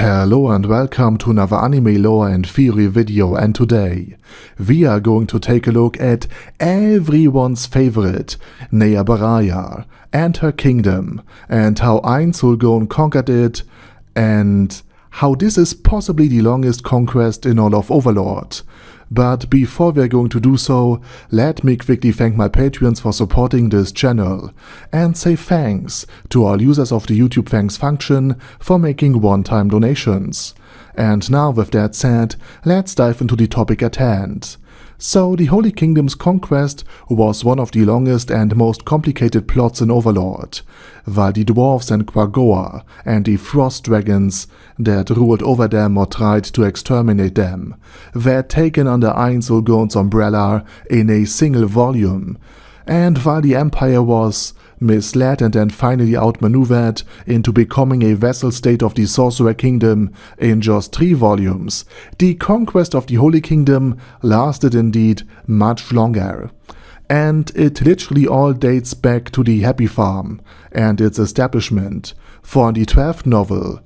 Hello and welcome to another anime lore and theory video, and today we are going to take a look at everyone's favorite Nea Baraya and her kingdom, and how Ainz Ooal Gown conquered it, and how this is possibly the longest conquest in all of Overlord. But before we're going to do so, let me quickly thank my Patreons for supporting this channel, and say thanks to all users of the YouTube thanks function for making one-time donations. And now with that said, let's dive into the topic at hand. So, the Holy Kingdom's conquest was one of the longest and most complicated plots in Overlord, while the dwarves and Quagoa and the frost dragons that ruled over them or tried to exterminate them were taken under Ainz Ooal Gown's umbrella in a single volume, and while the Empire was misled and then finally outmaneuvered into becoming a vassal state of the Sorcerer Kingdom in just 3 volumes, the conquest of the Holy Kingdom lasted indeed much longer. And it literally all dates back to the Happy Farm and its establishment, for in the 12th novel,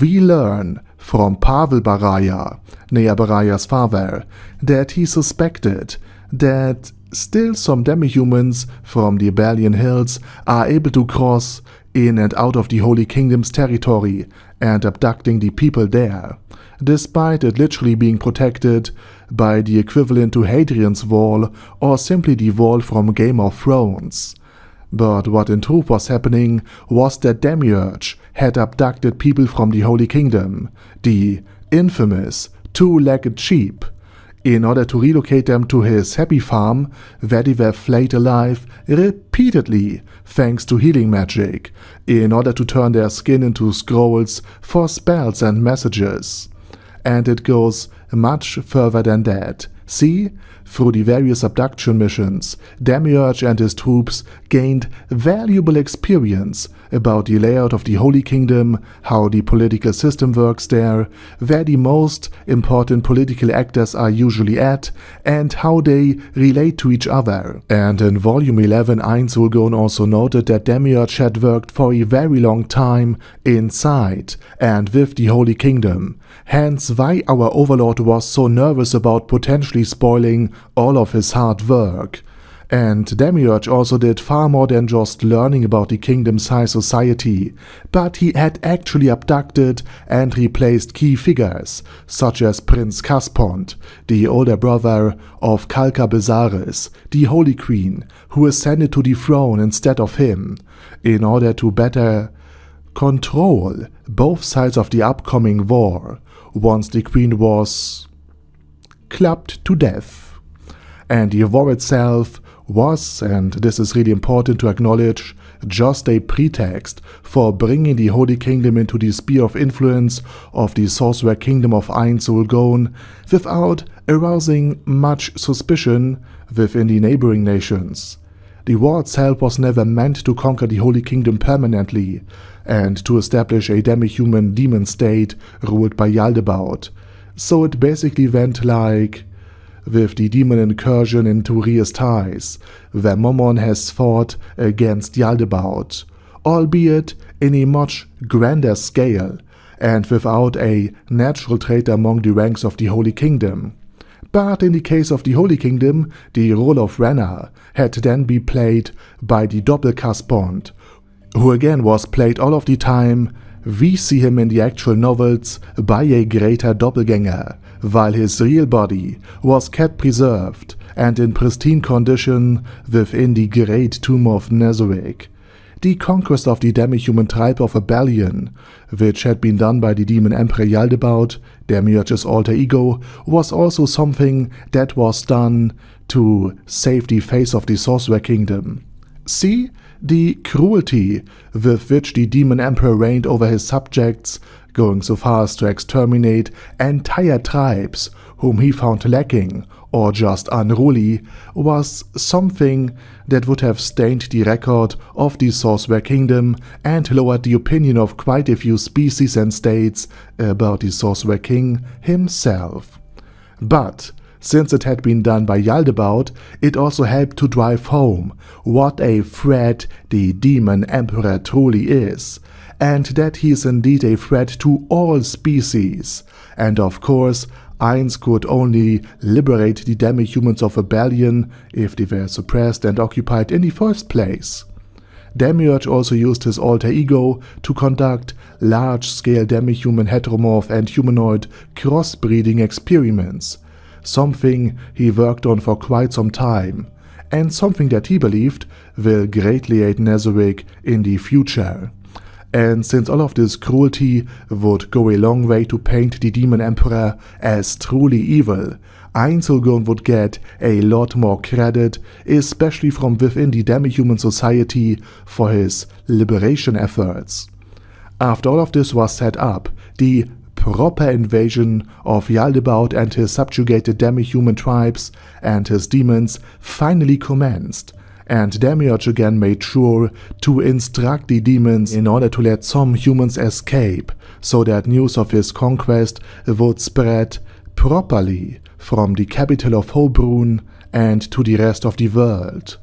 we learn from Pavel Baraya, Nea Baraya's father, that he suspected that still some demi-humans from the Iberian Hills are able to cross in and out of the Holy Kingdom's territory and abducting the people there, despite it literally being protected by the equivalent to Hadrian's Wall or simply the wall from Game of Thrones. But what in truth was happening was that Demiurge had abducted people from the Holy Kingdom, the infamous two-legged sheep, in order to relocate them to his happy farm, where they were flayed alive repeatedly thanks to healing magic, in order to turn their skin into scrolls for spells and messages. And it goes much further than that. See, through the various abduction missions, Demiurge and his troops gained valuable experience about the layout of the Holy Kingdom, how the political system works there, where the most important political actors are usually at, and how they relate to each other. And in Volume 11, Ainz Ooal Gown also noted that Demiurge had worked for a very long time inside and with the Holy Kingdom, hence why our Overlord was so nervous about potentially spoiling all of his hard work. And Demiurge also did far more than just learning about the kingdom's high society, but he had actually abducted and replaced key figures, such as Prince Caspont, the older brother of Kalka Besaris, the Holy Queen, who ascended to the throne instead of him, in order to better control both sides of the upcoming war, once the Queen was clubbed to death. And the war itself was, and this is really important to acknowledge, just a pretext for bringing the Holy Kingdom into the sphere of influence of the Sorcerer Kingdom of Ainz Ooal Gown without arousing much suspicion within the neighboring nations. The war itself was never meant to conquer the Holy Kingdom permanently and to establish a demi-human demon state ruled by Yaldabaoth, so it basically went like with the demon incursion into Rhea's ties, where Momon has fought against Yaldabaoth, albeit in a much grander scale and without a natural trait among the ranks of the Holy Kingdom. But in the case of the Holy Kingdom, the role of Renna had then been played by the Doppel Caspont, who again was played all of the time. We see him in the actual novels by a greater doppelganger, while his real body was kept preserved and in pristine condition within the Great Tomb of Nezarec. The conquest of the demi-human tribe of Abelion, which had been done by the demon Emperor Yaldabaoth, Demiurge's alter ego, was also something that was done to save the face of the Sorcerer Kingdom. See the cruelty with which the demon emperor reigned over his subjects, going so far as to exterminate entire tribes whom he found lacking or just unruly, was something that would have stained the record of the Sorcerer Kingdom and lowered the opinion of quite a few species and states about the Sorcerer King himself. But Since it had been done by Yaldabaoth, it also helped to drive home what a threat the Demon Emperor truly is, and that he is indeed a threat to all species. And of course, Ainz could only liberate the demi-humans of Rebellion if they were suppressed and occupied in the first place. Demiurge also used his alter ego to conduct large-scale demi-human heteromorph and humanoid crossbreeding experiments, something he worked on for quite some time, and something that he believed will greatly aid Nezarec in the future. And since all of this cruelty would go a long way to paint the Demon Emperor as truly evil, Ainz Ooal Gown would get a lot more credit, especially from within the demi-human society, for his liberation efforts. After all of this was set up, the proper invasion of Yaldabaoth and his subjugated demi-human tribes and his demons finally commenced, and Demiurge again made sure to instruct the demons in order to let some humans escape, so that news of his conquest would spread properly from the capital of Hobrun and to the rest of the world.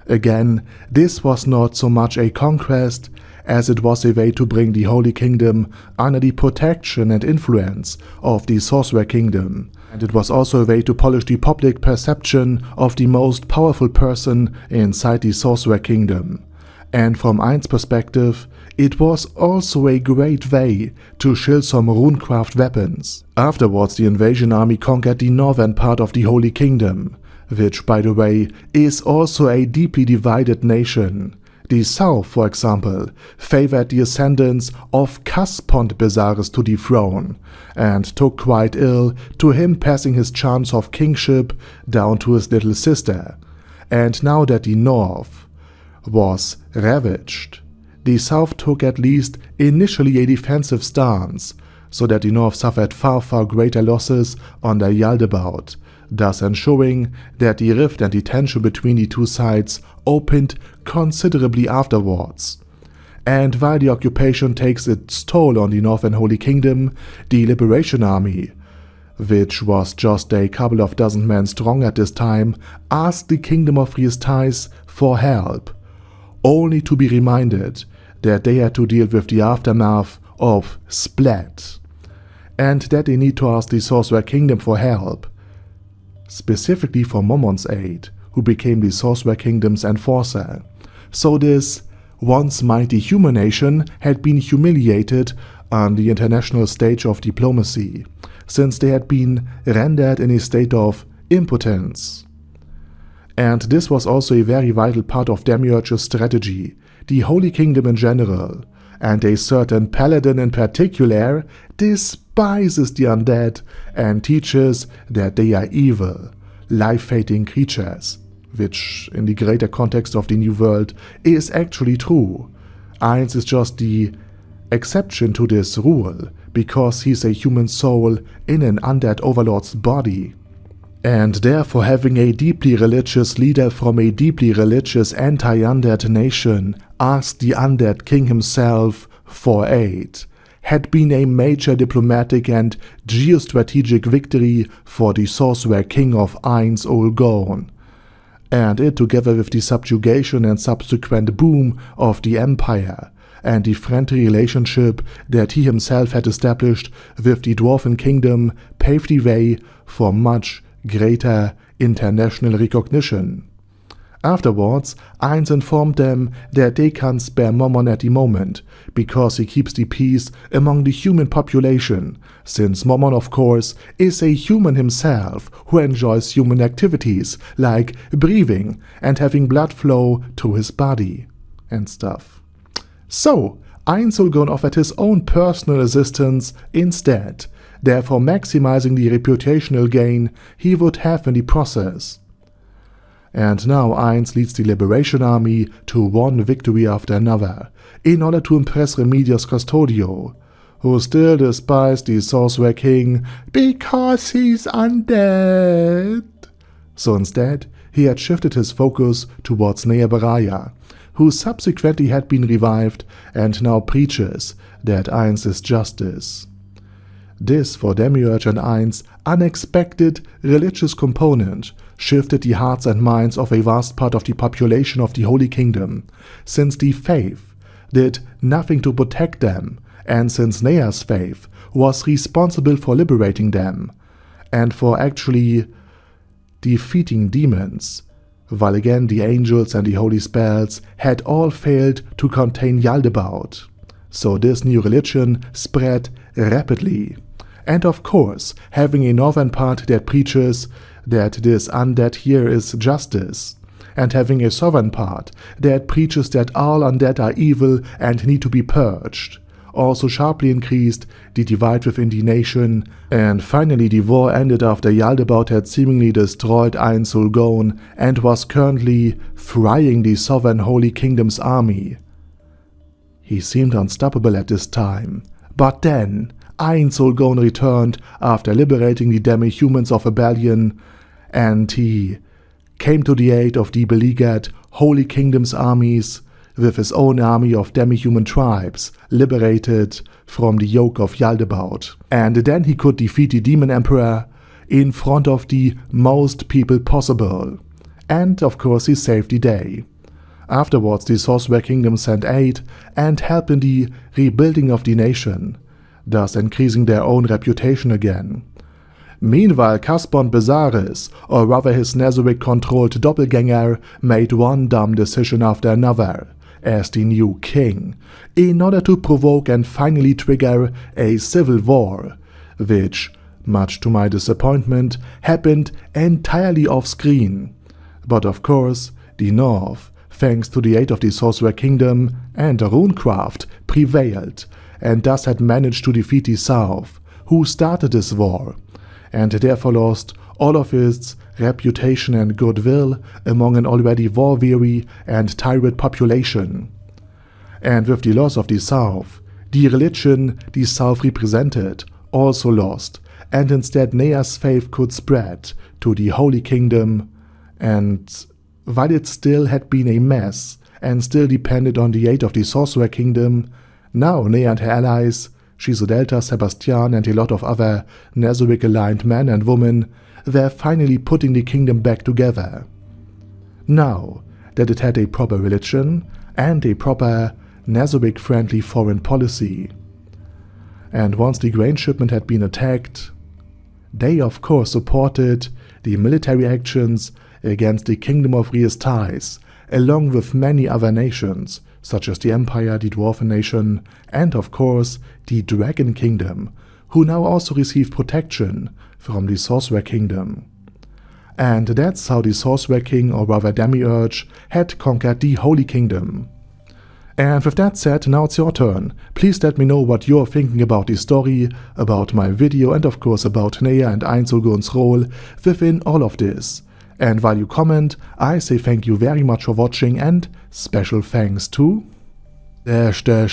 Again, this was not so much a conquest as it was a way to bring the Holy Kingdom under the protection and influence of the Sorcerer Kingdom, and it was also a way to polish the public perception of the most powerful person inside the Sorcerer Kingdom. And from Ainz's perspective, it was also a great way to shield some runecraft weapons. Afterwards, the invasion army conquered the northern part of the Holy Kingdom, which, by the way, is also a deeply divided nation. The south, for example, favored the ascendance of Caspont Besares to the throne, and took quite ill to him passing his chance of kingship down to his little sister. And now that the north was ravaged, the south took at least initially a defensive stance, so that the north suffered far greater losses under Yaldabaoth, thus ensuring that the rift and the tension between the two sides opened considerably afterwards. And while the occupation takes its toll on the Northern Holy Kingdom, the Liberation Army, which was just a couple of dozen men strong at this time, asked the Kingdom of Riestais for help, only to be reminded that they had to deal with the aftermath of Splat, and that they need to ask the Sorcerer Kingdom for help, specifically for Mommon's aid, who became the Sorcerer Kingdom's enforcer. So this once mighty human nation had been humiliated on the international stage of diplomacy, since they had been rendered in a state of impotence. And this was also a very vital part of Demiurge's strategy. The Holy Kingdom in general, and a certain paladin in particular, despises the undead and teaches that they are evil, life-hating creatures, which, in the greater context of the New World, is actually true. Ainz is just the exception to this rule, because he's a human soul in an undead overlord's body. And therefore, having a deeply religious leader from a deeply religious anti-undead nation ask the undead king himself for aid had been a major diplomatic and geostrategic victory for the Sorcerer King of Ainz Ooal Gown. And it, together with the subjugation and subsequent boom of the empire, and the friendly relationship that he himself had established with the Dwarven Kingdom, paved the way for much greater international recognition. Afterwards, Ainz informed them that they can't spare Mommon at the moment, because he keeps the peace among the human population, since Mommon, of course, is a human himself who enjoys human activities like breathing and having blood flow to his body and stuff. So, Ainz Ooal Gown offered his own personal assistance instead, therefore maximizing the reputational gain he would have in the process. And now Ainz leads the Liberation Army to one victory after another, in order to impress Remedios Custodio, who still despised the Sorcerer King because he's undead. So instead, he had shifted his focus towards Nea Baraya, who subsequently had been revived and now preaches that Ainz is justice. This, for Demiurge and Ainz, unexpected religious component shifted the hearts and minds of a vast part of the population of the Holy Kingdom, since the faith did nothing to protect them, and since Nea's faith was responsible for liberating them, and for actually defeating demons, while again the angels and the holy spells had all failed to contain Yaldabaoth. So this new religion spread rapidly. And of course, having a northern part that preaches that this undead here is justice, and having a southern part that preaches that all undead are evil and need to be purged, also sharply increased the divide within the nation, and finally the war ended after Yaldabaoth had seemingly destroyed Ainz Ooal Gown and was currently frying the southern Holy Kingdom's army. He seemed unstoppable at this time, but then Ainz Ooal Gown returned after liberating the demi-humans of Rebellion, and he came to the aid of the beleaguered Holy Kingdom's armies with his own army of demi-human tribes liberated from the yoke of Yaldabaoth. And then he could defeat the Demon Emperor in front of the most people possible. And of course he saved the day. Afterwards the Sorcerer Kingdom sent aid and help in the rebuilding of the nation, thus increasing their own reputation again. Meanwhile, Caspon Bezaris, or rather his Nazarick-controlled doppelganger, made one dumb decision after another as the new king, in order to provoke and finally trigger a civil war, which, much to my disappointment, happened entirely off-screen. But of course, the North, thanks to the aid of the Sorcerer Kingdom and Runecraft, prevailed, and thus had managed to defeat the South, who started this war, and therefore lost all of its reputation and goodwill among an already war-weary and tired population. And with the loss of the South, the religion the South represented also lost, and instead Nea's faith could spread to the Holy Kingdom, and while it still had been a mess and still depended on the aid of the Sorcerer Kingdom, now Nea and her allies, Shizodelta, Sebastian and a lot of other Nazarick-aligned men and women, were finally putting the kingdom back together. Now that it had a proper religion and a proper Nazarick-friendly foreign policy. And once the grain shipment had been attacked, they of course supported the military actions against the Kingdom of Riestais, along with many other nations, such as the Empire, the Dwarven Nation, and of course the Dragon Kingdom, who now also received protection from the Sorcerer Kingdom. And that's how the Sorcerer King, or rather Demiurge, had conquered the Holy Kingdom. And with that said, now it's your turn. Please let me know what you're thinking about the story, about my video, and of course about Nea and Ainz Ooal Gown's role within all of this. And while you comment, I say thank you very much for watching, and special thanks to Ader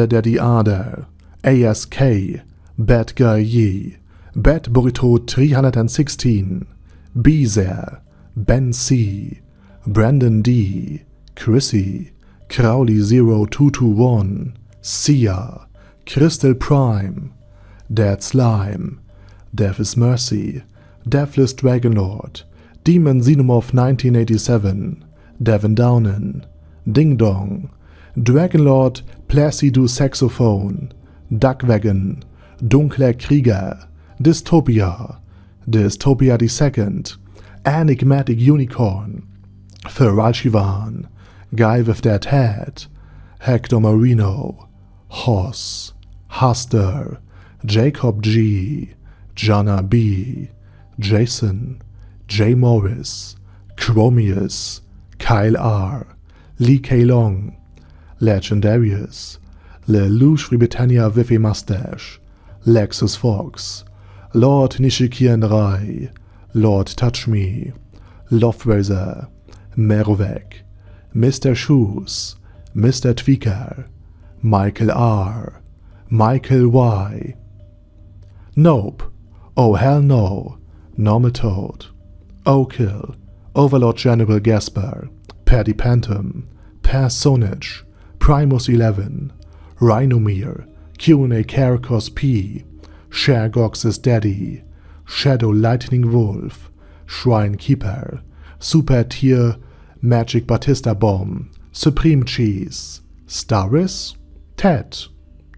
Daddy Ader, ASK, Bad Guy Ye, Bad Burrito 316, Bezer, Ben C, Brandon D, Chrissy, Crowley 0221, Sia, Crystal Prime, Dead Slime, Death is Mercy, Deathless Dragonlord, Demon Xenomorph 1987, Devin Downen, Ding Dong, Dragonlord Placido Saxophone, Duckwagon, Dunkler Krieger, Dystopia, Dystopia II, Enigmatic Unicorn, Feral Shivan, Guy with That Head, Hector Marino, Hoss, Huster, Jacob G, Jana B, Jason, J. Morris, Chromius, Kyle R, Lee K. Long, Legendarius, Lelouch Britannia with a Mustache, Lexus Fox, Lord Nishikian Rai, Lord Touch Me, Loftrazor, Merovec, Mr. Shoes, Mr. Tweaker, Michael R, Michael Y, Nope, Oh Hell No, Normal Toad, Okill, Overlord General Gasper, Paddy Pantum, Personage, Primus 11, Rhinomere, Q&A Caracos P, Shergox's Daddy, Shadow Lightning Wolf, Shrine Keeper, Super Tier Magic Batista Bomb, Supreme Cheese, Staris, Ted,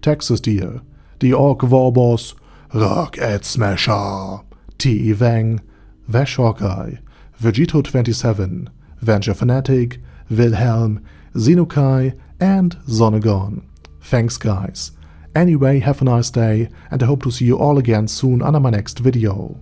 Texas Deer, The Orc Warboss, Rock Ed Smasher, T.E. Wang, Vash Hawkeye, Vegito27, Venture Fanatic, Wilhelm, Xenokai, and Zonegon. Thanks guys. Anyway, have a nice day, and I hope to see you all again soon under my next video.